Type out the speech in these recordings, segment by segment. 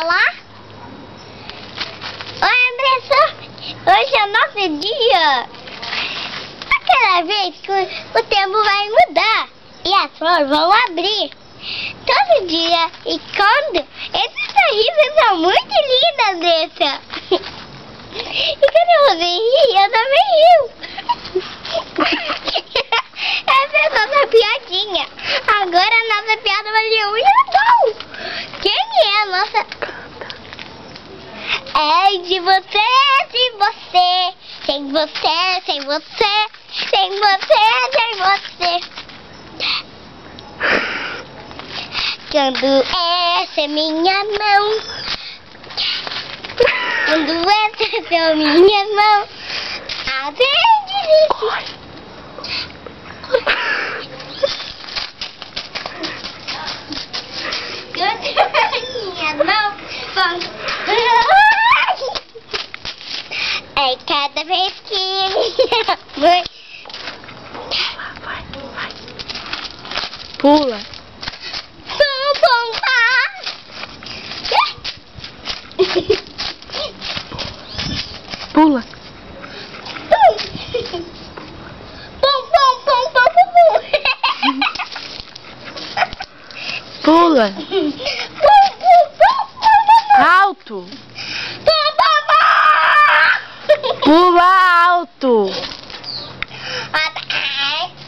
falar? Oi, Andressa, hoje é o nosso dia. Aquela vez que o tempo vai mudar e as flores vão abrir todo dia. E quando esses sorrisos são muito lindos, Andressa. E quando você ri, eu também rio. Essa é a nossa piadinha. Agora a nossa piada vai ser um Natal. Quem é a nossa? É de você, sem você, sem você, sem você, sem você, sem você. Quando essa é minha mão, quando essa é minha mão, atende. Minha mão, é cada vez que minha mãe vai. Pula. Pum, pum, Pula. Pum, pum, pum, pum, pum, Pula. pum, pum. Alto. Pula alto.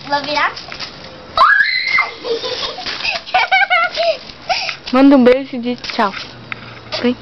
Vou virar. Manda um beijo e diz tchau. Vem.